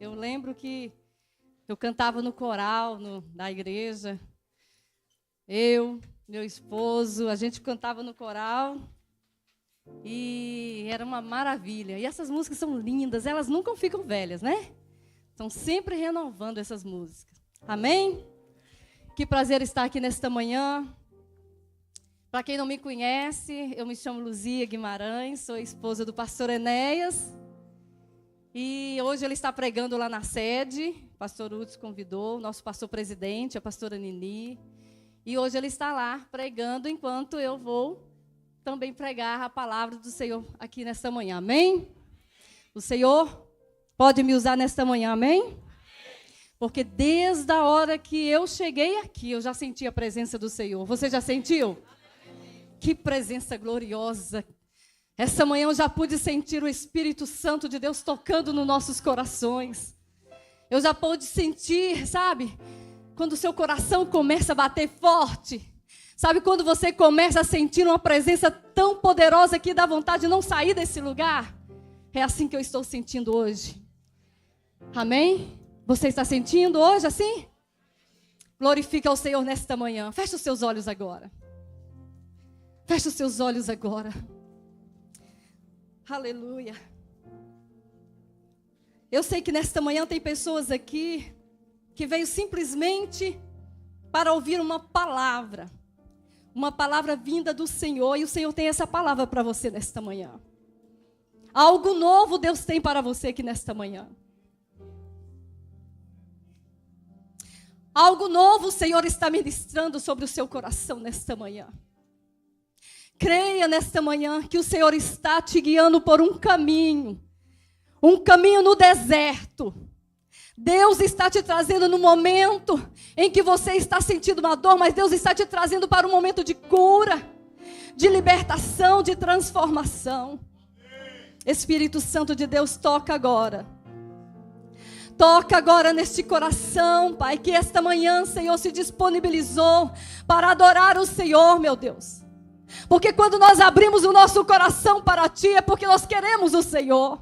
Eu lembro que eu cantava no coral da igreja. Eu, meu esposo, a gente cantava no coral. E era uma maravilha. E essas músicas são lindas, elas nunca ficam velhas, né? Estão sempre renovando essas músicas. Amém? Que prazer estar aqui nesta manhã. Para quem não me conhece, eu me chamo Luzia Guimarães, sou esposa do pastor Enéas. E hoje ele está pregando lá na sede. O pastor Uts convidou, o nosso pastor presidente, a pastora Nini. E hoje ele está lá pregando, enquanto eu vou também pregar a palavra do Senhor aqui nesta manhã. Amém? O Senhor pode me usar nesta manhã, amém? Porque desde a hora que eu cheguei aqui, eu já senti a presença do Senhor. Você já sentiu? Que presença gloriosa. Essa manhã eu já pude sentir o Espírito Santo de Deus tocando nos nossos corações. Eu já pude sentir, sabe? Quando o seu coração começa a bater forte. Sabe quando você começa a sentir uma presença tão poderosa que dá vontade de não sair desse lugar? É assim que eu estou sentindo hoje. Amém? Você está sentindo hoje assim? Glorifica ao Senhor nesta manhã. Feche os seus olhos agora. Feche os seus olhos agora. Aleluia. Eu sei que nesta manhã tem pessoas aqui que veio simplesmente para ouvir uma palavra vinda do Senhor, e o Senhor tem essa palavra para você nesta manhã. Algo novo Deus tem para você aqui nesta manhã. Algo novo o Senhor está ministrando sobre o seu coração nesta manhã. Creia nesta manhã que o Senhor está te guiando por um caminho no deserto. Deus está te trazendo no momento em que você está sentindo uma dor, mas Deus está te trazendo para um momento de cura, de libertação, de transformação. Espírito Santo de Deus, toca agora. Toca agora neste coração, Pai, que esta manhã, Senhor, se disponibilizou para adorar o Senhor, meu Deus. Porque quando nós abrimos o nosso coração para Ti, é porque nós queremos o Senhor.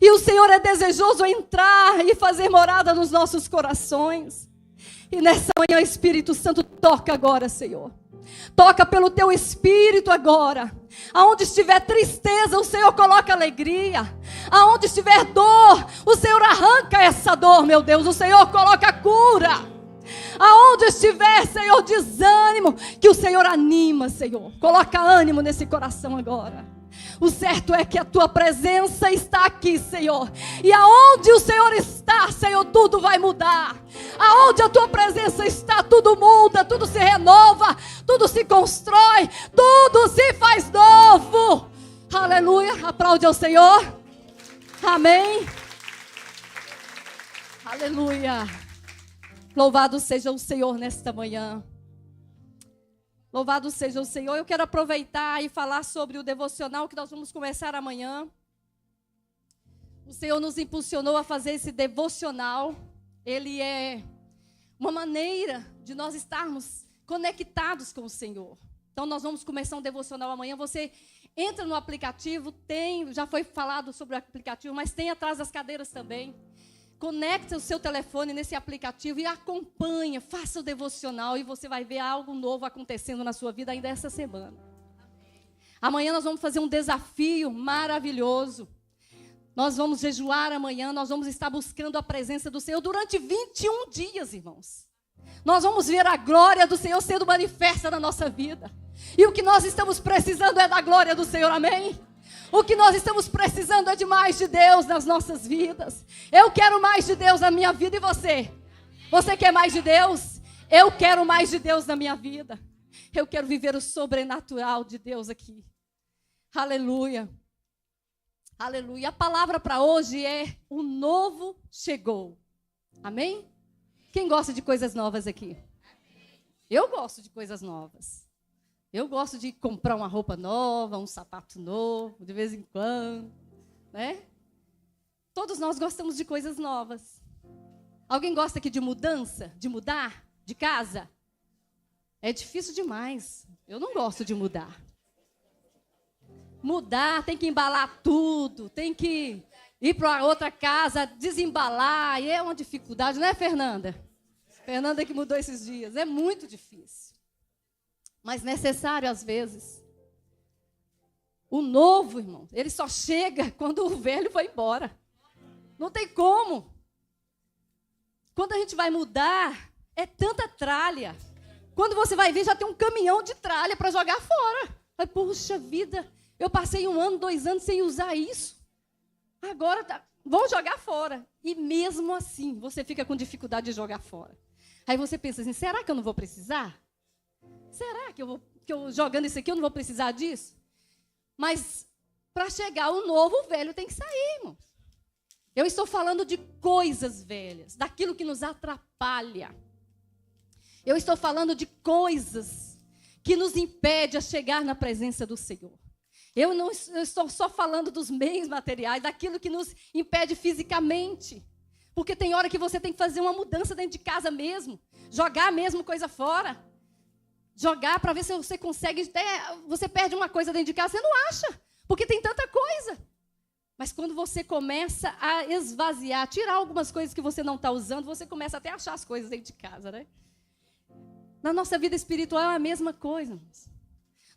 E o Senhor é desejoso entrar e fazer morada nos nossos corações. E nessa manhã, Espírito Santo, toca agora, Senhor. Toca pelo Teu Espírito agora. Aonde estiver tristeza, o Senhor coloca alegria. Aonde estiver dor, o Senhor arranca essa dor, meu Deus. O Senhor coloca cura. Aonde estiver, Senhor, desânimo, que o Senhor anima, Senhor. Coloca ânimo nesse coração agora. O certo é que a Tua presença está aqui, Senhor. E aonde o Senhor está, Senhor, tudo vai mudar. Aonde a Tua presença está, tudo muda, tudo se renova, tudo se constrói, tudo se faz novo. Aleluia. Aplaude ao Senhor. Amém. Aleluia. Louvado seja o Senhor nesta manhã. Louvado seja o Senhor. Eu quero aproveitar e falar sobre o devocional que nós vamos começar amanhã. O Senhor nos impulsionou a fazer esse devocional. Ele é uma maneira de nós estarmos conectados com o Senhor. Então nós vamos começar um devocional amanhã. Você entra no aplicativo, já foi falado sobre o aplicativo, mas tem atrás das cadeiras também. Conecta o seu telefone nesse aplicativo e acompanha, faça o devocional e você vai ver algo novo acontecendo na sua vida ainda essa semana. Amanhã nós vamos fazer um desafio maravilhoso. Nós vamos jejuar amanhã, nós vamos estar buscando a presença do Senhor durante 21 dias, irmãos. Nós vamos ver a glória do Senhor sendo manifesta na nossa vida. E o que nós estamos precisando é da glória do Senhor, amém? O que nós estamos precisando é de mais de Deus nas nossas vidas. Eu quero mais de Deus na minha vida, e você? Você quer mais de Deus? Eu quero mais de Deus na minha vida. Eu quero viver o sobrenatural de Deus aqui. Aleluia. Aleluia. A palavra para hoje é: o novo chegou. Amém? Quem gosta de coisas novas aqui? Eu gosto de coisas novas. Eu gosto de comprar uma roupa nova, um sapato novo, de vez em quando, né? Todos nós gostamos de coisas novas. Alguém gosta aqui de mudança? De mudar de casa? É difícil demais. Eu não gosto de mudar. Mudar, tem que embalar tudo, tem que ir para outra casa, desembalar, e é uma dificuldade, não é, Fernanda? Fernanda que mudou esses dias, é muito difícil. Mas necessário às vezes. O novo, irmão, ele só chega quando o velho vai embora. Não tem como. Quando a gente vai mudar, é tanta tralha. Quando você vai ver, já tem um caminhão de tralha para jogar fora. Puxa vida, eu passei 1 ano, 2 anos sem usar isso. Agora vão jogar fora. E mesmo assim, você fica com dificuldade de jogar fora. Aí você pensa assim, será que eu não vou precisar? Será que eu jogando isso aqui, eu não vou precisar disso? Mas, para chegar o novo, o velho tem que sair, irmãos. Eu estou falando de coisas velhas, daquilo que nos atrapalha. Eu estou falando de coisas que nos impede a chegar na presença do Senhor. Eu estou só falando dos meios materiais, daquilo que nos impede fisicamente. Porque tem hora que você tem que fazer uma mudança dentro de casa mesmo, jogar mesmo coisa fora. Jogar para ver se você consegue. Você perde uma coisa dentro de casa, você não acha, porque tem tanta coisa. Mas quando você começa a esvaziar, tirar algumas coisas que você não está usando, você começa até a achar as coisas dentro de casa, né? Na nossa vida espiritual é a mesma coisa. Irmãos.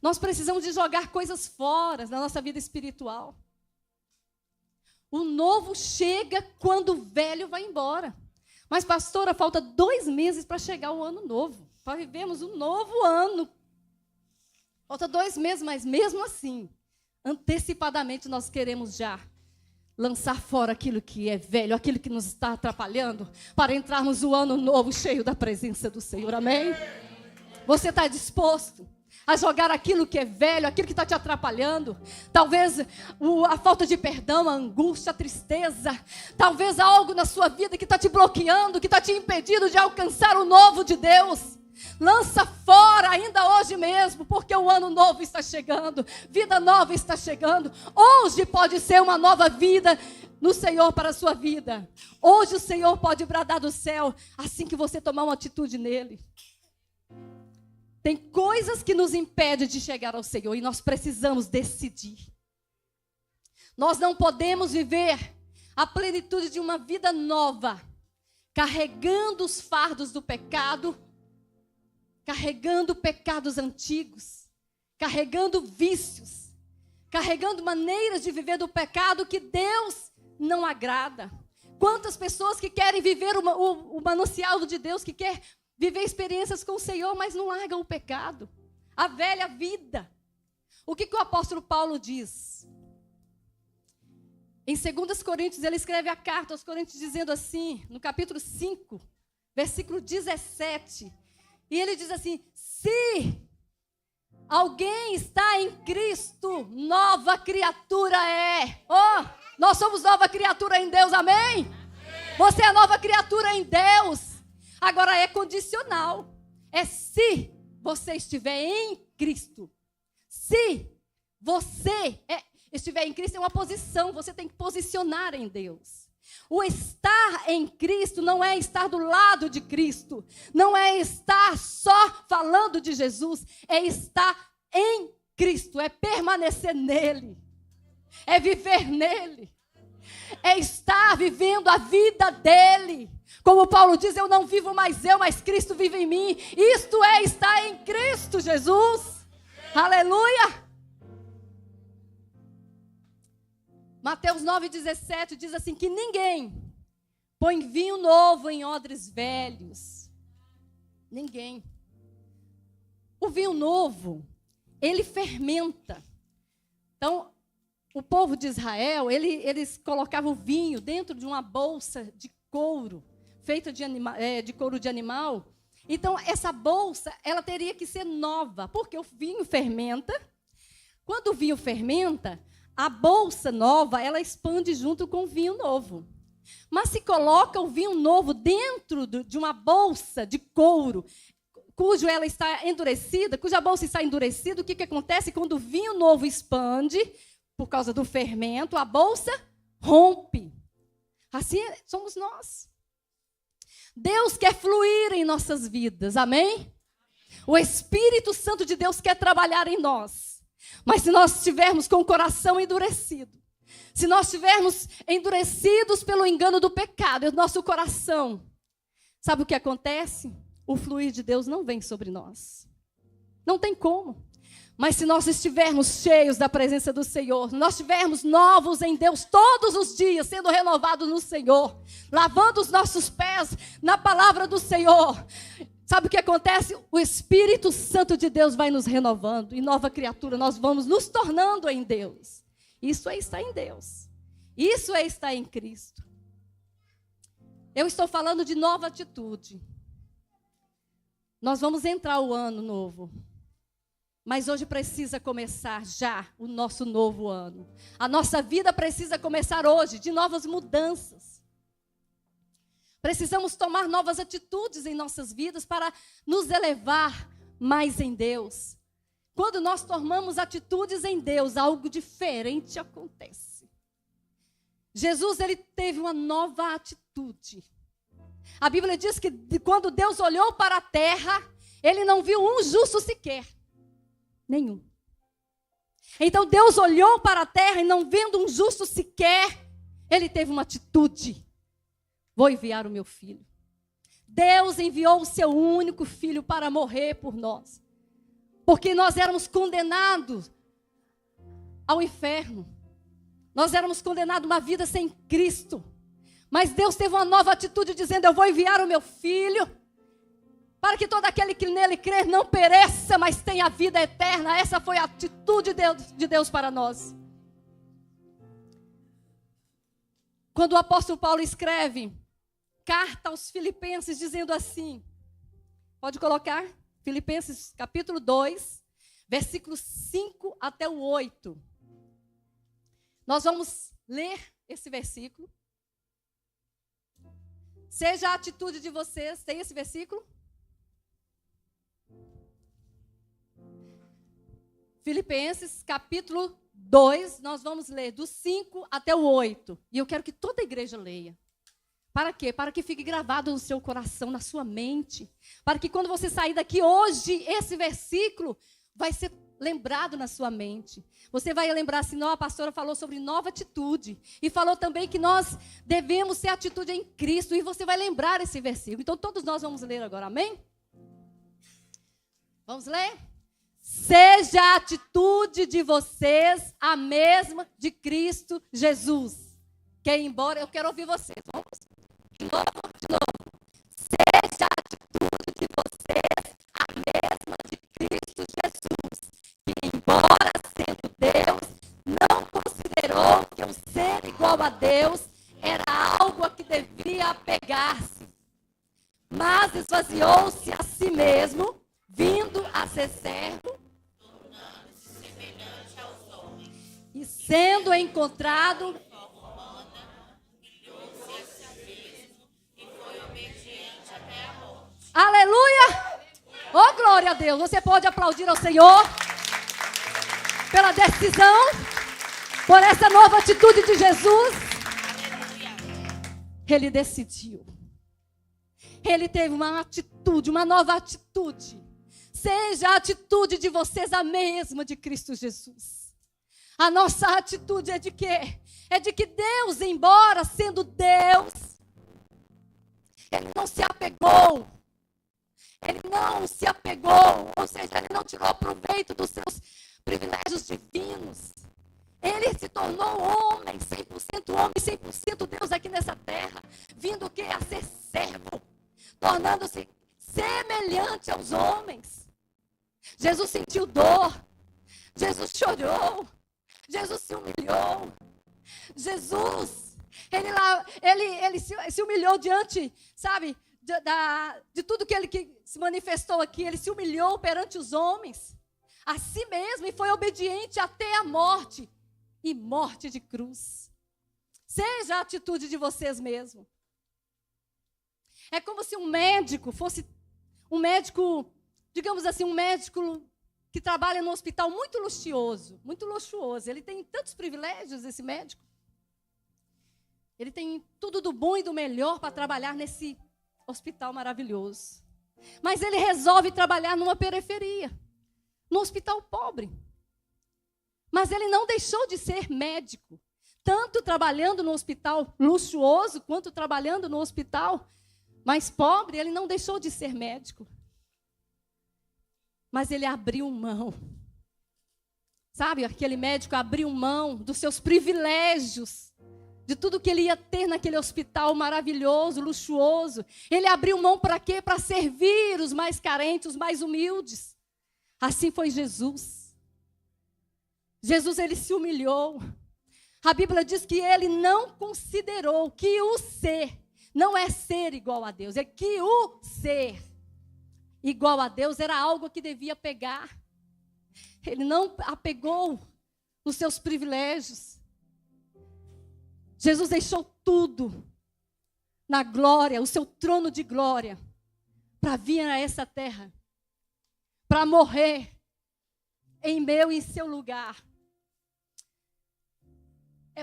Nós precisamos de jogar coisas fora na nossa vida espiritual. O novo chega quando o velho vai embora. Mas, pastora, falta 2 meses para chegar o ano novo. Para vivermos um novo ano. Falta 2 meses, mas mesmo assim, antecipadamente nós queremos já lançar fora aquilo que é velho, aquilo que nos está atrapalhando, para entrarmos no ano novo cheio da presença do Senhor. Amém? Você está disposto a jogar aquilo que é velho, aquilo que está te atrapalhando? Talvez a falta de perdão, a angústia, a tristeza. Talvez algo na sua vida que está te bloqueando, que está te impedindo de alcançar o novo de Deus. Lança fora ainda hoje mesmo, porque o ano novo está chegando, vida nova está chegando. Hoje pode ser uma nova vida no Senhor para a sua vida. Hoje o Senhor pode bradar do céu, assim que você tomar uma atitude nele. Tem coisas que nos impedem de chegar ao Senhor e nós precisamos decidir. Nós não podemos viver a plenitude de uma vida nova, carregando os fardos do pecado, carregando pecados antigos, carregando vícios, carregando maneiras de viver do pecado que Deus não agrada. Quantas pessoas que querem viver o manancial de Deus, que quer viver experiências com o Senhor, mas não largam o pecado, a velha vida. O que o apóstolo Paulo diz? Em 2 Coríntios, ele escreve a carta aos Coríntios dizendo assim, no capítulo 5, versículo 17, e ele diz assim: se alguém está em Cristo, nova criatura é. Oh, nós somos nova criatura em Deus, amém? Você é nova criatura em Deus. Agora é condicional. É se você estiver em Cristo. Se você estiver em Cristo é uma posição, você tem que posicionar em Deus. O estar em Cristo não é estar do lado de Cristo, não é estar só falando de Jesus, é estar em Cristo, é permanecer nele, é viver nele, é estar vivendo a vida dele. Como Paulo diz, eu não vivo mais eu, mas Cristo vive em mim. Isto é estar em Cristo Jesus. Aleluia! Mateus 9,17 diz assim, que ninguém põe vinho novo em odres velhos. Ninguém. O vinho novo, ele fermenta. Então, o povo de Israel, eles colocavam o vinho dentro de uma bolsa de couro, feita de couro de animal. Então, essa bolsa, ela teria que ser nova, porque o vinho fermenta. Quando o vinho fermenta, a bolsa nova, ela expande junto com o vinho novo. Mas se coloca o vinho novo dentro de uma bolsa de couro, cuja bolsa está endurecida, o que acontece? Quando o vinho novo expande, por causa do fermento, a bolsa rompe. Assim somos nós. Deus quer fluir em nossas vidas, amém? O Espírito Santo de Deus quer trabalhar em nós. Mas se nós estivermos com o coração endurecido, se nós estivermos endurecidos pelo engano do pecado, o nosso coração, sabe o que acontece? O fluir de Deus não vem sobre nós. Não tem como. Mas se nós estivermos cheios da presença do Senhor, nós estivermos novos em Deus todos os dias, sendo renovados no Senhor, lavando os nossos pés na palavra do Senhor, sabe o que acontece? O Espírito Santo de Deus vai nos renovando, e nova criatura nós vamos nos tornando em Deus. Isso é estar em Deus. Isso é estar em Cristo. Eu estou falando de nova atitude. Nós vamos entrar o ano novo. Mas hoje precisa começar já o nosso novo ano. A nossa vida precisa começar hoje, de novas mudanças. Precisamos tomar novas atitudes em nossas vidas para nos elevar mais em Deus. Quando nós tomamos atitudes em Deus, algo diferente acontece. Jesus, ele teve uma nova atitude. A Bíblia diz que quando Deus olhou para a terra, ele não viu um justo sequer. Nenhum. Então Deus olhou para a terra e não vendo um justo sequer, ele teve uma atitude. Vou enviar o meu filho. Deus enviou o seu único filho para morrer por nós. Porque nós éramos condenados ao inferno. Nós éramos condenados a uma vida sem Cristo. Mas Deus teve uma nova atitude dizendo, eu vou enviar o meu filho para que todo aquele que nele crer não pereça, mas tenha vida eterna. Essa foi a atitude de Deus para nós. Quando o apóstolo Paulo escreve carta aos Filipenses, dizendo assim, pode colocar, Filipenses capítulo 2, versículos 5 até o 8. Nós vamos ler esse versículo. Seja a atitude de vocês, tem esse versículo? Filipenses, capítulo 2, nós vamos ler do 5 até o 8. E eu quero que toda a igreja leia. Para quê? Para que fique gravado no seu coração, na sua mente. Para que quando você sair daqui hoje, esse versículo vai ser lembrado na sua mente. Você vai lembrar assim, não, a pastora falou sobre nova atitude. E falou também que nós devemos ter atitude em Cristo. E você vai lembrar esse versículo. Então todos nós vamos ler agora, amém? Vamos ler? Seja a atitude de vocês a mesma de Cristo Jesus. Que embora, eu quero ouvir vocês. Vamos? De novo. Seja a atitude de vocês a mesma de Cristo Jesus. Que embora sendo Deus, não considerou que o ser igual a Deus era algo a que devia apegar-se. Mas esvaziou-se a si mesmo, vindo a ser servo, tornando-se semelhante aos homens, e sendo encontrado, humilhou-se a si mesmo e foi obediente até a morte. Aleluia! Oh, glória a Deus! Você pode aplaudir ao Senhor pela decisão, por essa nova atitude de Jesus. Ele decidiu. Ele teve uma atitude, uma nova atitude. Seja a atitude de vocês a mesma de Cristo Jesus. A nossa atitude é de quê? É de que Deus, embora sendo Deus, Ele não se apegou. Ele não se apegou, ou seja, Ele não tirou proveito dos seus privilégios divinos. Ele se tornou homem, 100% homem, 100% Deus aqui nessa terra. Vindo o quê? A ser servo. Tornando-se semelhante aos homens. Jesus sentiu dor, Jesus chorou, Jesus se humilhou, Jesus, ele se humilhou diante, sabe, de tudo que ele se manifestou aqui. Ele se humilhou perante os homens, a si mesmo, e foi obediente até a morte, e morte de cruz. Seja a atitude de vocês mesmos. É como se um médico fosse um médico, digamos assim, um médico que trabalha num hospital muito luxuoso. Ele tem tantos privilégios, esse médico. Ele tem tudo do bom e do melhor para trabalhar nesse hospital maravilhoso. Mas ele resolve trabalhar numa periferia, num hospital pobre. Mas ele não deixou de ser médico. tanto trabalhando no hospital luxuoso, quanto trabalhando no hospital mais pobre, ele não deixou de ser médico. Mas ele abriu mão. Sabe, aquele médico abriu mão dos seus privilégios, de tudo que ele ia ter naquele hospital maravilhoso, luxuoso. Ele abriu mão para quê? Para servir os mais carentes, os mais humildes. Assim foi Jesus. Jesus, ele se humilhou. A Bíblia diz que ele não considerou que o ser, não é ser igual a Deus, é que o ser igual a Deus era algo que devia pegar. Ele não apegou nos seus privilégios. Jesus deixou tudo na glória, o seu trono de glória, para vir a essa terra, para morrer em meu e em seu lugar.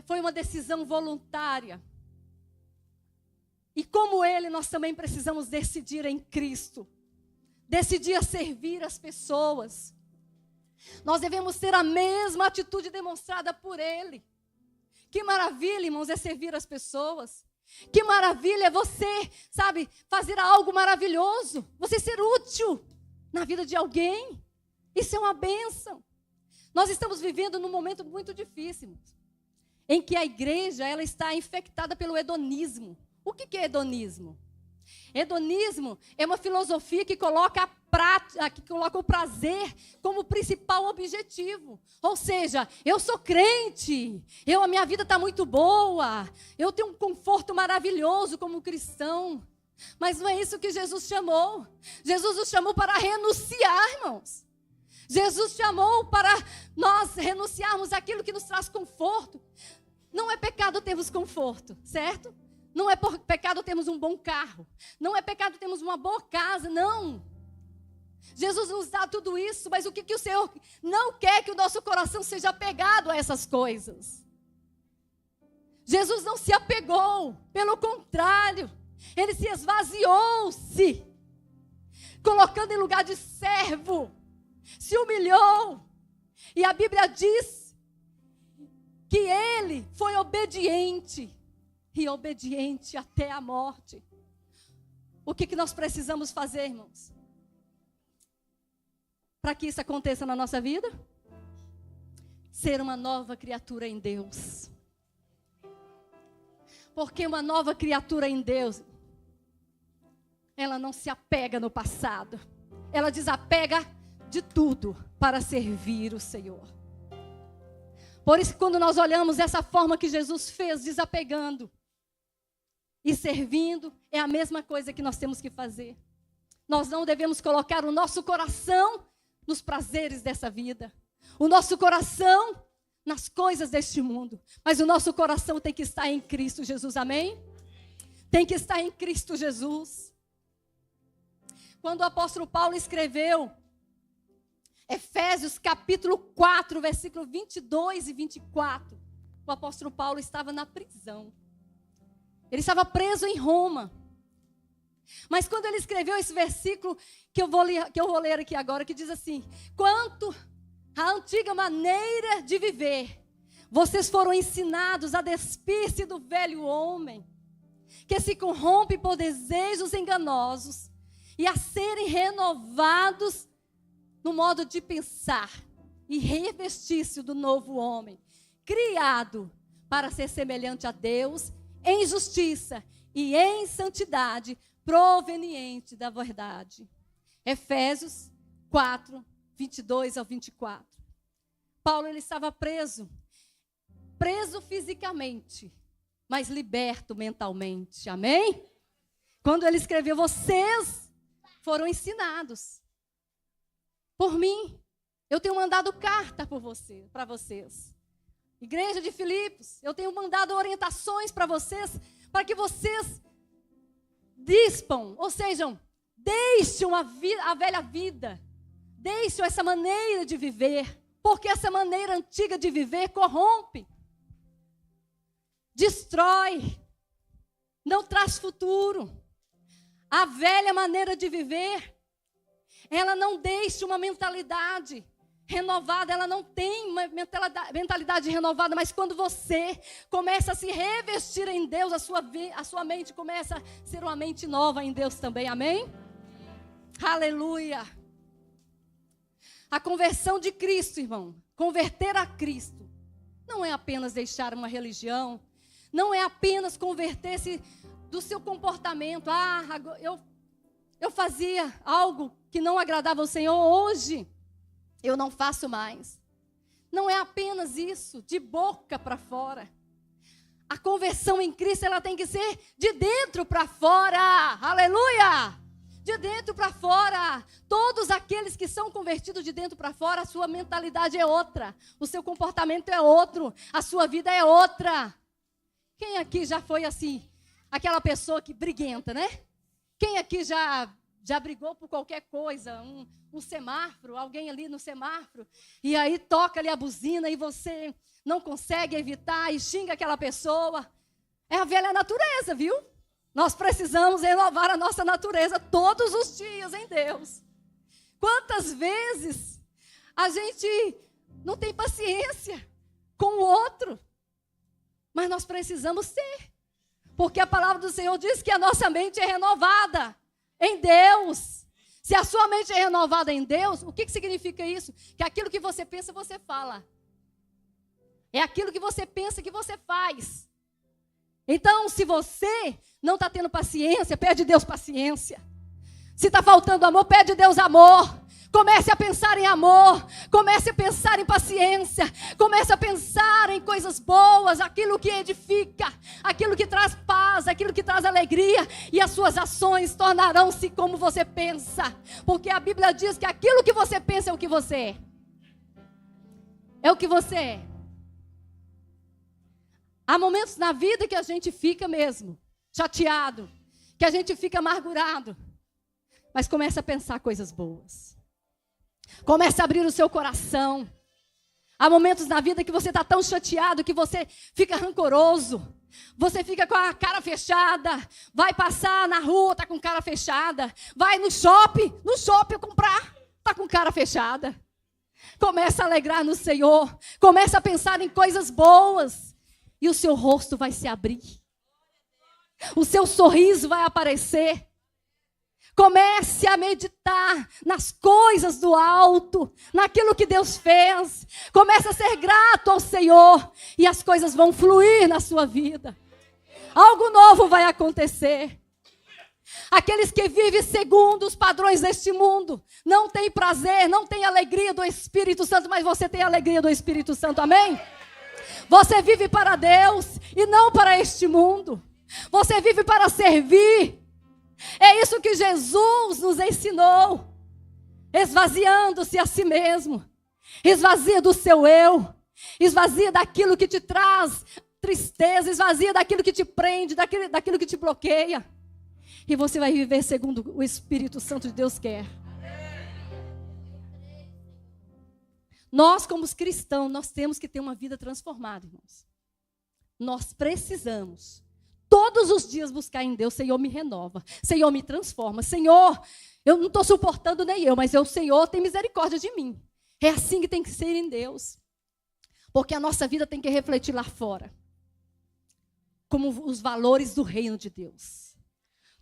Foi uma decisão voluntária. E como ele, nós também precisamos decidir em Cristo. Decidir a servir as pessoas. Nós devemos ter a mesma atitude demonstrada por ele. Que maravilha, irmãos, é servir as pessoas. Que maravilha é você, sabe, fazer algo maravilhoso. Você ser útil na vida de alguém. Isso é uma bênção. Nós estamos vivendo num momento muito difícil, em que a igreja ela está infectada pelo hedonismo. O que é hedonismo? Hedonismo é uma filosofia que coloca o prazer como principal objetivo. Ou seja, eu sou crente, a minha vida está muito boa, eu tenho um conforto maravilhoso como cristão. Mas não é isso que Jesus chamou. Jesus nos chamou para renunciar, irmãos. Jesus chamou para nós renunciarmos àquilo que nos traz conforto. Não é pecado termos conforto, certo? Não é pecado termos um bom carro. Não é pecado termos uma boa casa, não. Jesus nos dá tudo isso, mas o que o Senhor não quer que o nosso coração seja apegado a essas coisas. Jesus não se apegou, pelo contrário, ele se esvaziou-se, colocando em lugar de servo, se humilhou. E a Bíblia diz que ele foi obediente, e obediente até a morte. O que nós precisamos fazer, irmãos? Para que isso aconteça na nossa vida? Ser uma nova criatura em Deus. Porque uma nova criatura em Deus, ela não se apega no passado. Ela desapega de tudo para servir o Senhor. Por isso, quando nós olhamos dessa forma que Jesus fez, desapegando e servindo, é a mesma coisa que nós temos que fazer. Nós não devemos colocar o nosso coração nos prazeres dessa vida, o nosso coração nas coisas deste mundo, mas o nosso coração tem que estar em Cristo Jesus, amém? Tem que estar em Cristo Jesus. Quando o apóstolo Paulo escreveu Efésios capítulo 4, versículo 22 e 24, o apóstolo Paulo estava na prisão. Ele estava preso em Roma. Mas quando ele escreveu esse versículo, que eu vou ler aqui agora, que diz assim: quanto à antiga maneira de viver, vocês foram ensinados a despir-se do velho homem, que se corrompe por desejos enganosos, e a serem renovados no modo de pensar, e revestir-se do novo homem, criado para ser semelhante a Deus, em justiça e em santidade, proveniente da verdade. Efésios 4, 22 ao 24. Paulo, ele estava preso fisicamente, mas liberto mentalmente, amém? Quando ele escreveu, vocês foram ensinados por mim, eu tenho mandado carta para vocês. Igreja de Filipos, eu tenho mandado orientações para vocês, para que vocês dispam, ou seja, deixem a velha vida, deixem essa maneira de viver, porque essa maneira antiga de viver corrompe, destrói, não traz futuro. A velha maneira de viver, ela não deixa uma mentalidade renovada, ela não tem uma mentalidade renovada, mas quando você começa a se revestir em Deus, a sua mente começa a ser uma mente nova em Deus também, amém? Aleluia! A conversão de Cristo, irmão, converter a Cristo, não é apenas deixar uma religião, não é apenas converter-se do seu comportamento. Eu fazia algo que não agradava ao Senhor, hoje eu não faço mais. Não é apenas isso, de boca para fora. A conversão em Cristo, ela tem que ser de dentro para fora. Aleluia! De dentro para fora. Todos aqueles que são convertidos de dentro para fora, a sua mentalidade é outra. O seu comportamento é outro. A sua vida é outra. Quem aqui já foi assim, aquela pessoa que briguenta, né? Quem aqui já brigou por qualquer coisa, um semáforo, alguém ali no semáforo, e aí toca ali a buzina e você não consegue evitar e xinga aquela pessoa? É a velha natureza, viu? Nós precisamos renovar a nossa natureza todos os dias em Deus. Quantas vezes a gente não tem paciência com o outro, mas nós precisamos ter, porque a palavra do Senhor diz que a nossa mente é renovada em Deus. Se a sua mente é renovada em Deus, o que significa isso? Que aquilo que você pensa, você fala. É aquilo que você pensa que você faz. Então, se você não está tendo paciência, pede a Deus paciência. Se está faltando amor, pede a Deus amor. Comece a pensar em amor, comece a pensar em paciência, comece a pensar em coisas boas, aquilo que edifica, aquilo que traz paz, aquilo que traz alegria, e as suas ações tornarão-se como você pensa, porque a Bíblia diz que aquilo que você pensa é o que você é. É o que você é. Há momentos na vida que a gente fica mesmo chateado, que a gente fica amargurado, mas começa a pensar coisas boas. Comece a abrir o seu coração. Há momentos na vida que você está tão chateado que você fica rancoroso. Você fica com a cara fechada. Vai passar na rua, está com cara fechada. Vai no shopping comprar, está com cara fechada. Comece a alegrar no Senhor. Comece a pensar em coisas boas. E o seu rosto vai se abrir. O seu sorriso vai aparecer. Comece a meditar nas coisas do alto, naquilo que Deus fez. Comece a ser grato ao Senhor e as coisas vão fluir na sua vida. Algo novo vai acontecer. Aqueles que vivem segundo os padrões deste mundo não têm prazer, não têm alegria do Espírito Santo, mas você tem alegria do Espírito Santo, amém? Você vive para Deus e não para este mundo. Você vive para servir. É isso que Jesus nos ensinou, esvaziando-se a si mesmo, esvazia do seu eu, esvazia daquilo que te traz tristeza, esvazia daquilo que te prende, daquilo que te bloqueia, e você vai viver segundo o Espírito Santo de Deus quer. Nós, como cristãos, nós temos que ter uma vida transformada, irmãos. Nós precisamos todos os dias buscar em Deus. Senhor, me renova. Senhor, me transforma. Senhor, eu não estou suportando nem eu, mas o Senhor tem misericórdia de mim. É assim que tem que ser em Deus. Porque a nossa vida tem que refletir lá fora. Como os valores do reino de Deus.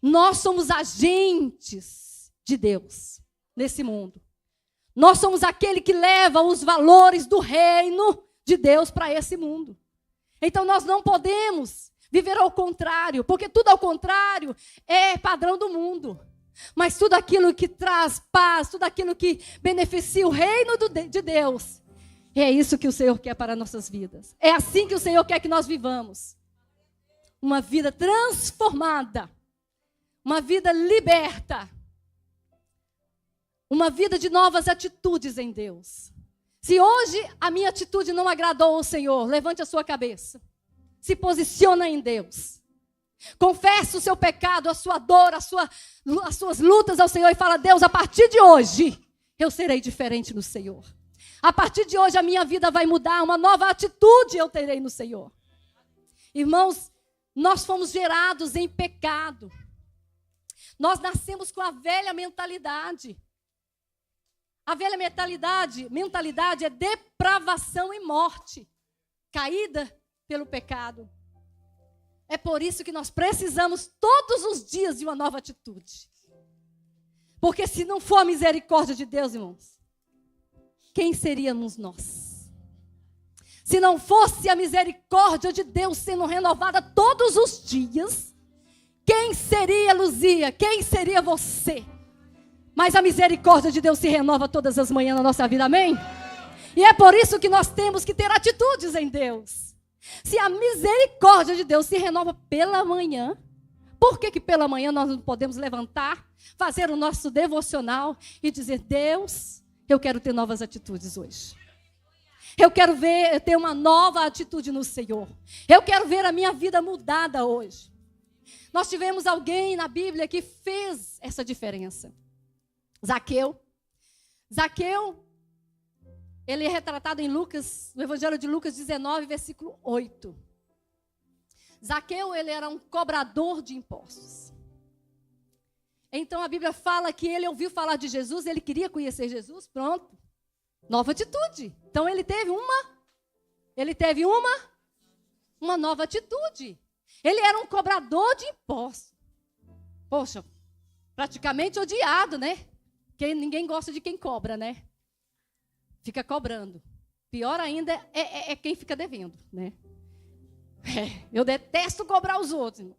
Nós somos agentes de Deus nesse mundo. Nós somos aquele que leva os valores do reino de Deus para esse mundo. Então nós não podemos viver ao contrário, porque tudo ao contrário é padrão do mundo. Mas tudo aquilo que traz paz, tudo aquilo que beneficia o reino de Deus, é isso que o Senhor quer para nossas vidas. É assim que o Senhor quer que nós vivamos. Uma vida transformada, uma vida liberta, uma vida de novas atitudes em Deus. Se hoje a minha atitude não agradou ao Senhor, levante a sua cabeça. Se posiciona em Deus. Confesse o seu pecado, a sua dor, as suas lutas ao Senhor e fala: Deus, a partir de hoje eu serei diferente no Senhor. A partir de hoje a minha vida vai mudar, uma nova atitude eu terei no Senhor. Irmãos, nós fomos gerados em pecado. Nós nascemos com a velha mentalidade. A velha mentalidade é depravação e morte, caída pelo pecado. É por isso que nós precisamos todos os dias de uma nova atitude. Porque se não for a misericórdia de Deus, irmãos, quem seríamos nós? Se não fosse a misericórdia de Deus sendo renovada todos os dias, quem seria Luzia? Quem seria você? Mas a misericórdia de Deus se renova todas as manhãs na nossa vida, amém? E é por isso que nós temos que ter atitudes em Deus. Se a misericórdia de Deus se renova pela manhã, por que pela manhã nós não podemos levantar, fazer o nosso devocional e dizer: Deus, eu quero ter novas atitudes hoje. Eu quero ter uma nova atitude no Senhor. Eu quero ver a minha vida mudada hoje. Nós tivemos alguém na Bíblia que fez essa diferença. Zaqueu, ele é retratado em Lucas, no Evangelho de Lucas 19, versículo 8. Zaqueu, ele era um cobrador de impostos. Então a Bíblia fala que ele ouviu falar de Jesus, ele queria conhecer Jesus, pronto. Nova atitude. Então ele teve uma nova atitude. Ele era um cobrador de impostos. Poxa, praticamente odiado, né? Porque ninguém gosta de quem cobra, né? Fica cobrando. Pior ainda é quem fica devendo, né? Eu detesto cobrar os outros, irmão.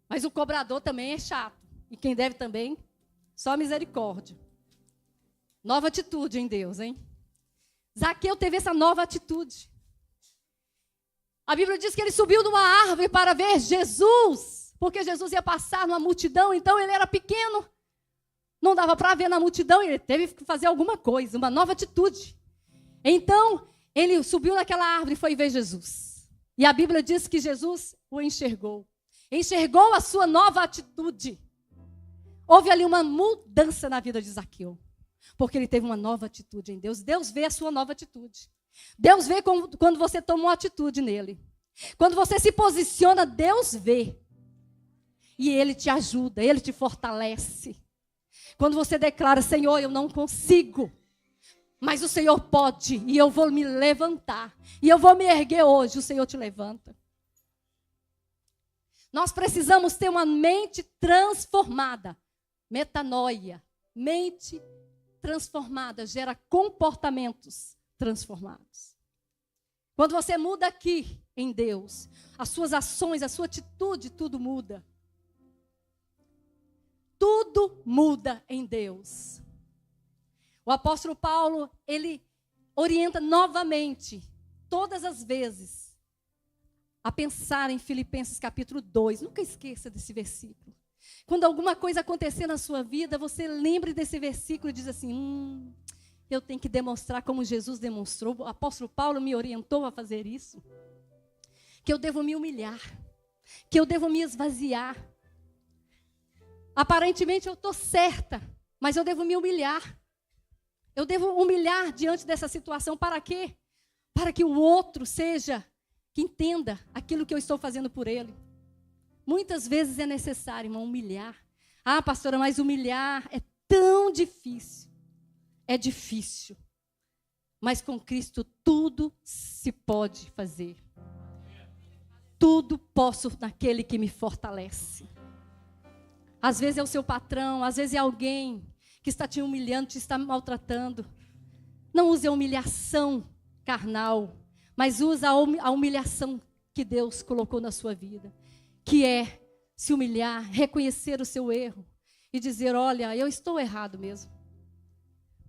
Mas o cobrador também é chato. E quem deve também, só misericórdia. Nova atitude em Deus, hein? Zaqueu teve essa nova atitude. A Bíblia diz que ele subiu numa árvore para ver Jesus, porque Jesus ia passar numa multidão, então ele era pequeno. Não dava para ver na multidão, ele teve que fazer alguma coisa, uma nova atitude. Então, ele subiu naquela árvore e foi ver Jesus. E a Bíblia diz que Jesus o enxergou. Enxergou a sua nova atitude. Houve ali uma mudança na vida de Zaqueu. Porque ele teve uma nova atitude em Deus. Deus vê a sua nova atitude. Deus vê quando você toma uma atitude nele. Quando você se posiciona, Deus vê. E ele te ajuda, ele te fortalece. Quando você declara: Senhor, eu não consigo, mas o Senhor pode, e eu vou me levantar, e eu vou me erguer hoje, o Senhor te levanta. Nós precisamos ter uma mente transformada. Metanoia. Mente transformada gera comportamentos transformados. Quando você muda aqui em Deus, as suas ações, a sua atitude, tudo muda. Tudo muda em Deus. O apóstolo Paulo, ele orienta novamente, todas as vezes, a pensar em Filipenses capítulo 2. Nunca esqueça desse versículo. Quando alguma coisa acontecer na sua vida, você lembre desse versículo e diz assim: eu tenho que demonstrar como Jesus demonstrou. O apóstolo Paulo me orientou a fazer isso. Que eu devo me humilhar. Que eu devo me esvaziar. Aparentemente eu estou certa, mas eu devo me humilhar. Eu devo humilhar diante dessa situação. Para quê? Para que o outro que entenda aquilo que eu estou fazendo por ele. Muitas vezes é necessário, irmão, humilhar. Ah, pastora, mas humilhar é tão difícil. É difícil. Mas com Cristo tudo se pode fazer. Tudo posso naquele que me fortalece. Às vezes é o seu patrão, às vezes é alguém que está te humilhando, te está maltratando. Não use a humilhação carnal, mas use a humilhação que Deus colocou na sua vida. Que é se humilhar, reconhecer o seu erro e dizer: olha, eu estou errado mesmo.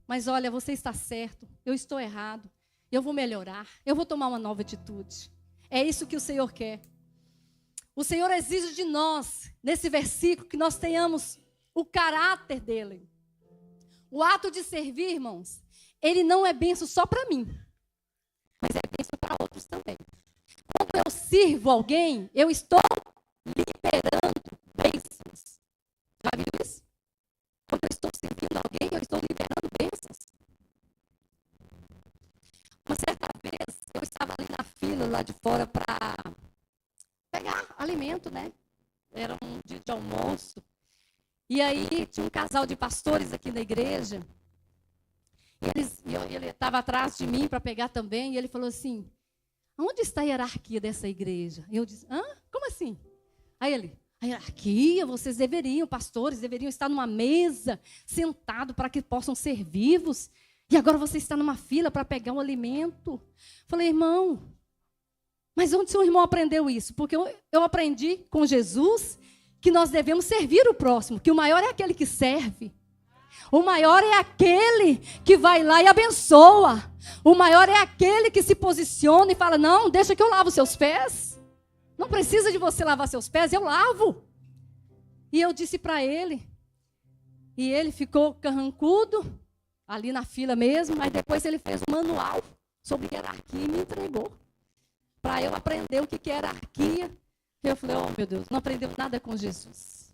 Mas olha, você está certo, eu estou errado, eu vou melhorar, eu vou tomar uma nova atitude. É isso que o Senhor quer. O Senhor exige de nós, nesse versículo, que nós tenhamos o caráter dele. O ato de servir, irmãos, ele não é bênção só para mim, mas é bênção para outros também. Quando eu sirvo alguém, eu estou liberando bênçãos. Já viu isso? Quando eu estou servindo alguém, eu estou liberando bênçãos. Uma certa vez, eu estava ali na fila, lá de fora, para pegar alimento, né? Era um dia de almoço. E aí, tinha um casal de pastores aqui na igreja. E ele estava atrás de mim para pegar também, e ele falou assim, onde está a hierarquia dessa igreja? Eu disse, hã? Como assim? Aí ele, a hierarquia, vocês deveriam, pastores, deveriam estar numa mesa, sentado para que possam ser vivos, e agora você está numa fila para pegar um alimento. Falei, irmão, mas onde seu irmão aprendeu isso? Porque eu aprendi com Jesus que nós devemos servir o próximo, que o maior é aquele que serve. O maior é aquele que vai lá e abençoa. O maior é aquele que se posiciona e fala, não, deixa que eu lavo seus pés. Não precisa de você lavar seus pés, eu lavo. E eu disse para ele, e ele ficou carrancudo, ali na fila mesmo, mas depois ele fez um manual sobre hierarquia e me entregou. Para eu aprender o que é hierarquia. Eu falei, oh meu Deus, não aprendeu nada com Jesus.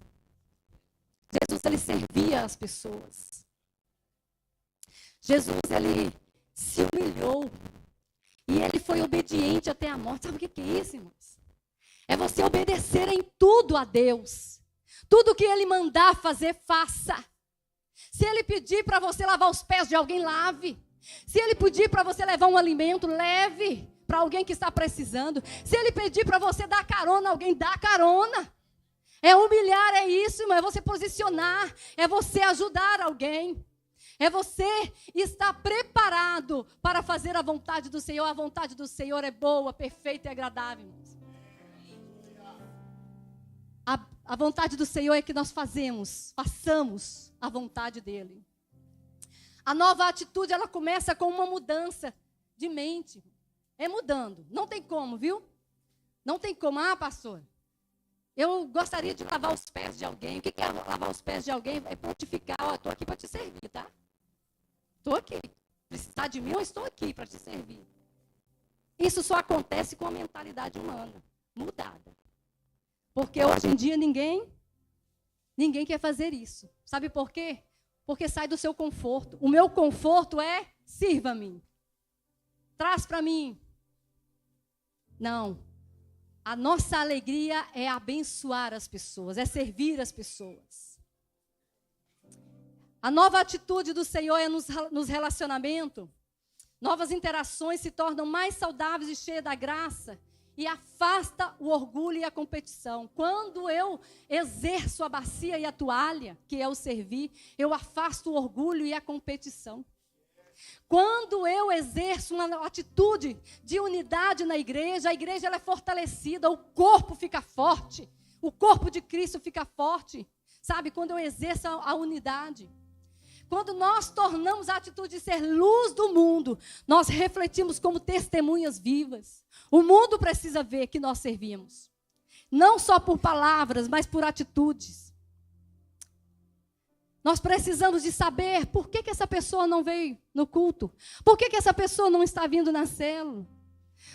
Jesus, ele servia as pessoas. Jesus, ele se humilhou. E ele foi obediente até a morte. Sabe o que é isso, irmãos? É você obedecer em tudo a Deus. Tudo que ele mandar fazer, faça. Se ele pedir para você lavar os pés de alguém, lave. Se ele pedir para você levar um alimento, leve para alguém que está precisando. Se ele pedir para você dar carona a alguém, dá carona. É humilhar, é isso, irmão, é você posicionar, é você ajudar alguém. É você estar preparado para fazer a vontade do Senhor. A vontade do Senhor é boa, perfeita e agradável, irmãos. A vontade do Senhor é que nós façamos a vontade dEle. A nova atitude, ela começa com uma mudança de mente. É mudando, não tem como, viu? Não tem como, pastor, eu gostaria de lavar os pés de alguém. O que é lavar os pés de alguém? É pontificar, estou aqui para te servir, tá? Estou aqui. Precisar de mim, eu estou aqui para te servir. Isso só acontece com a mentalidade humana, mudada. Porque hoje em dia ninguém quer fazer isso. Sabe por quê? Porque sai do seu conforto. O meu conforto é, sirva-me. Traz para mim. Não. A nossa alegria é abençoar as pessoas, é servir as pessoas. A nova atitude do Senhor é nos relacionamentos. Novas interações se tornam mais saudáveis e cheias da graça. E afasta o orgulho e a competição. Quando eu exerço a bacia e a toalha, que é o servir, eu afasto o orgulho e a competição. Quando eu exerço uma atitude de unidade na igreja, a igreja ela é fortalecida, o corpo fica forte, o corpo de Cristo fica forte. Sabe, quando eu exerço a unidade. Quando nós tornamos a atitude de ser luz do mundo, nós refletimos como testemunhas vivas. O mundo precisa ver que nós servimos. Não só por palavras, mas por atitudes. Nós precisamos de saber por que essa pessoa não veio no culto. Por que essa pessoa não está vindo na célula.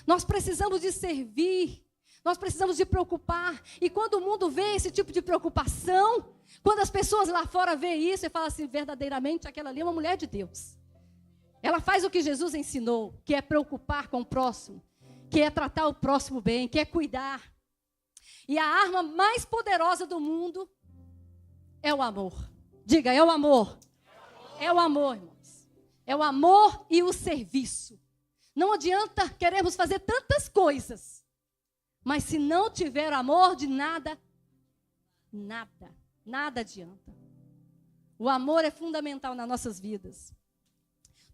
Nós precisamos de servir. Nós precisamos de preocupar. E quando o mundo vê esse tipo de preocupação, quando as pessoas lá fora veem isso e falam assim, verdadeiramente aquela ali é uma mulher de Deus. Ela faz o que Jesus ensinou, que é preocupar com o próximo, que é tratar o próximo bem, que é cuidar. E a arma mais poderosa do mundo é o amor. Diga, é o amor. É o amor, irmãos. É o amor e o serviço. Não adianta queremos fazer tantas coisas, mas se não tiver amor, de nada adianta. O amor é fundamental nas nossas vidas.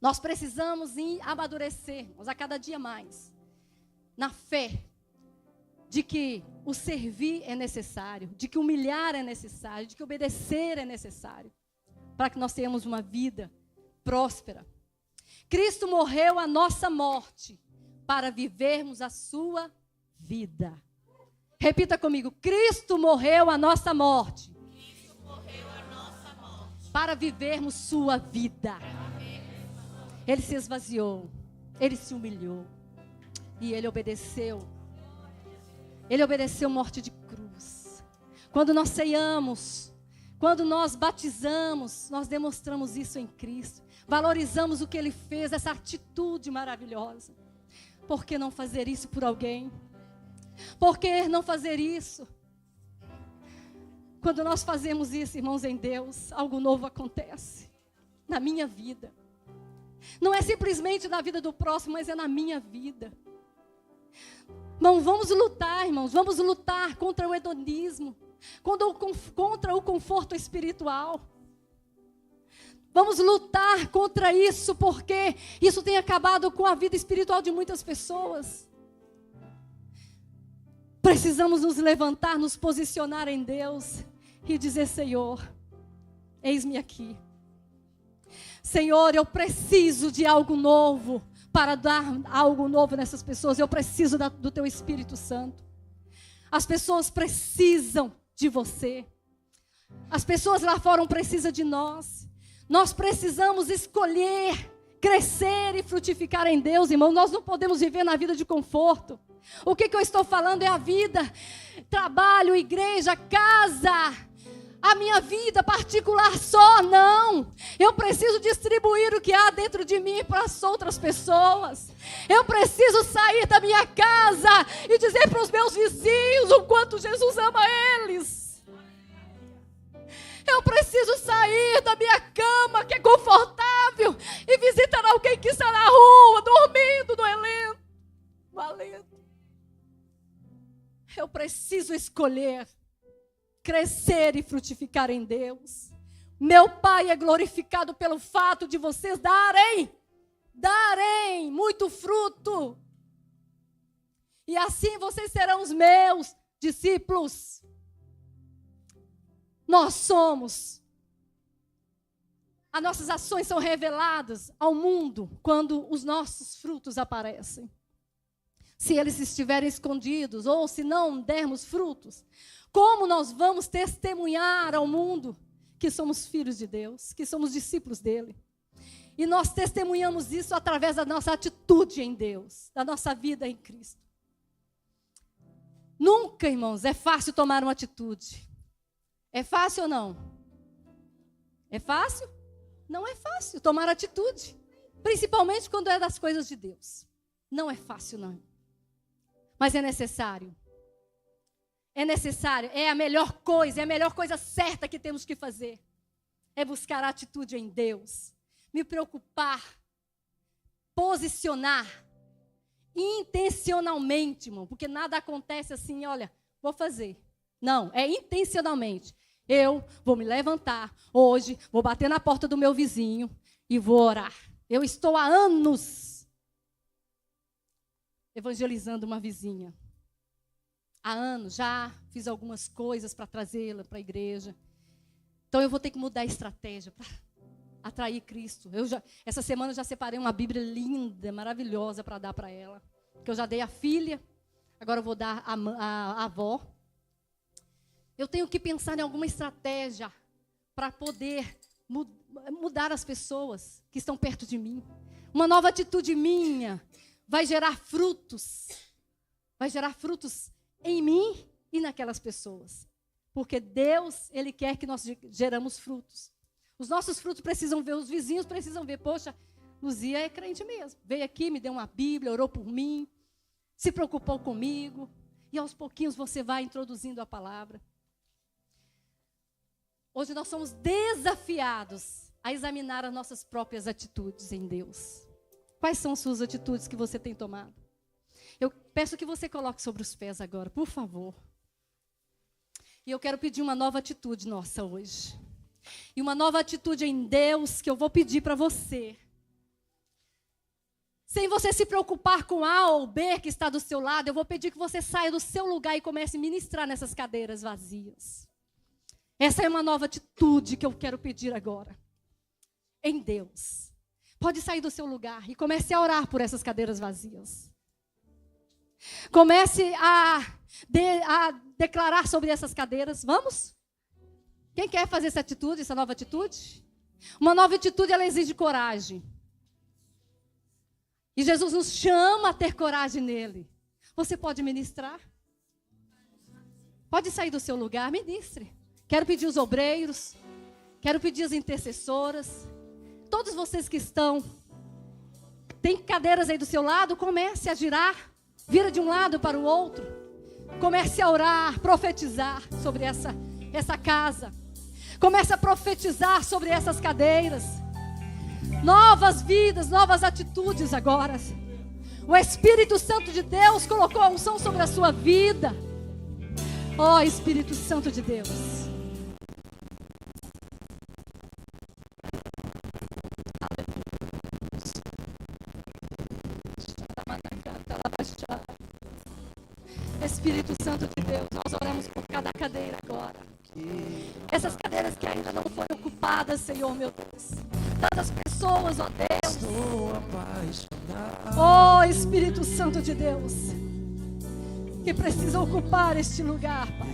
Nós precisamos amadurecermos a cada dia mais, na fé de que o servir é necessário, de que humilhar é necessário, de que obedecer é necessário, para que nós tenhamos uma vida próspera. Cristo morreu a nossa morte, para vivermos a sua vida. Repita comigo, Cristo morreu a nossa morte. Cristo morreu a nossa morte. Para vivermos sua vida. Ele se esvaziou, ele se humilhou e ele obedeceu. Ele obedeceu morte de cruz. Quando nós ceiamos, quando nós batizamos, nós demonstramos isso em Cristo. Valorizamos o que Ele fez, essa atitude maravilhosa. Por que não fazer isso por alguém? Por que não fazer isso? Quando nós fazemos isso, irmãos, em Deus, algo novo acontece na minha vida. Não é simplesmente na vida do próximo, mas é na minha vida. Irmão, vamos lutar, irmãos. Vamos lutar contra o hedonismo. Contra o conforto espiritual. Vamos lutar contra isso, porque isso tem acabado com a vida espiritual de muitas pessoas. Precisamos nos levantar, nos posicionar em Deus e dizer: Senhor, eis-me aqui. Senhor, eu preciso de algo novo para dar algo novo nessas pessoas. Eu preciso do Teu Espírito Santo. As pessoas precisam de você. As pessoas lá fora precisam de nós. Nós precisamos escolher, crescer e frutificar em Deus, irmão. Nós não podemos viver na vida de conforto. O que eu estou falando é a vida, trabalho, igreja, casa, a minha vida particular só, não. Eu preciso distribuir o que há dentro de mim para as outras pessoas. Eu preciso sair da minha casa e dizer para os meus vizinhos o quanto Jesus ama eles. Eu preciso sair da minha cama, que é confortável, e visitar alguém que está na rua, dormindo no alento. Eu preciso escolher crescer e frutificar em Deus. Meu Pai é glorificado pelo fato de vocês darem muito fruto. E assim vocês serão os meus discípulos. Nós somos. As nossas ações são reveladas ao mundo quando os nossos frutos aparecem. Se eles estiverem escondidos ou se não dermos frutos, como nós vamos testemunhar ao mundo que somos filhos de Deus, que somos discípulos dele? E nós testemunhamos isso através da nossa atitude em Deus, da nossa vida em Cristo. Nunca, irmãos, é fácil tomar uma atitude. É fácil ou não? É fácil? Não é fácil tomar atitude. Principalmente quando é das coisas de Deus. Não é fácil, não. Mas é necessário. É necessário. É a melhor coisa certa que temos que fazer. É buscar a atitude em Deus. Me preocupar. Posicionar. Intencionalmente, irmão. Porque nada acontece assim, olha, vou fazer. Não, é intencionalmente. Eu vou me levantar hoje, vou bater na porta do meu vizinho e vou orar. Eu estou há anos evangelizando uma vizinha. Há anos já fiz algumas coisas para trazê-la para a igreja. Então eu vou ter que mudar a estratégia para atrair Cristo. Essa semana eu já separei uma Bíblia linda, maravilhosa para dar para ela. Que eu já dei à filha, agora eu vou dar à avó. Eu tenho que pensar em alguma estratégia para poder mudar as pessoas que estão perto de mim. Uma nova atitude minha vai gerar frutos. Vai gerar frutos em mim e naquelas pessoas. Porque Deus, Ele quer que nós geramos frutos. Os nossos frutos precisam ver, os vizinhos precisam ver. Poxa, Luzia é crente mesmo. Veio aqui, me deu uma Bíblia, orou por mim, se preocupou comigo. E aos pouquinhos você vai introduzindo a palavra. Hoje nós somos desafiados a examinar as nossas próprias atitudes em Deus. Quais são as suas atitudes que você tem tomado? Eu peço que você coloque sobre os pés agora, por favor. E eu quero pedir uma nova atitude nossa hoje. E uma nova atitude em Deus que eu vou pedir para você. Sem você se preocupar com A ou B que está do seu lado, eu vou pedir que você saia do seu lugar e comece a ministrar nessas cadeiras vazias. Essa é uma nova atitude que eu quero pedir agora. Em Deus. Pode sair do seu lugar e comece a orar por essas cadeiras vazias. Comece a declarar sobre essas cadeiras. Vamos? Quem quer fazer essa atitude, essa nova atitude? Uma nova atitude, ela exige coragem. E Jesus nos chama a ter coragem nele. Você pode ministrar? Pode sair do seu lugar, ministre. Quero pedir os obreiros, quero pedir as intercessoras, todos vocês que estão, tem cadeiras aí do seu lado, comece a girar, vira de um lado para o outro, comece a orar, profetizar sobre essa casa, comece a profetizar sobre essas cadeiras, Novas vidas, novas atitudes agora. O Espírito Santo de Deus colocou a unção sobre a sua vida. Ó Espírito Santo de Deus. Espírito Santo de Deus, nós oramos por cada cadeira agora. Essas cadeiras que ainda não foram ocupadas, Senhor, meu Deus. Tantas pessoas, ó Deus. Ó Espírito Santo de Deus, que precisam ocupar este lugar, Pai.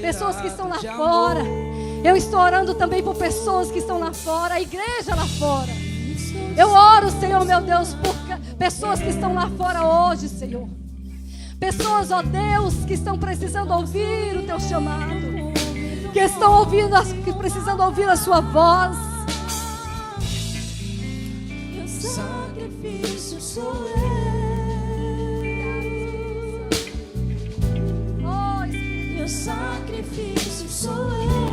Pessoas que estão lá fora. Eu estou orando também por pessoas que estão lá fora, a igreja lá fora. Eu oro, Senhor, meu Deus, por pessoas que estão lá fora hoje, Senhor. Pessoas, ó Deus, que estão precisando ouvir o teu chamado, que estão ouvindo, que precisando ouvir a sua voz. Meu sacrifício sou eu. Oh, Meu sacrifício sou eu.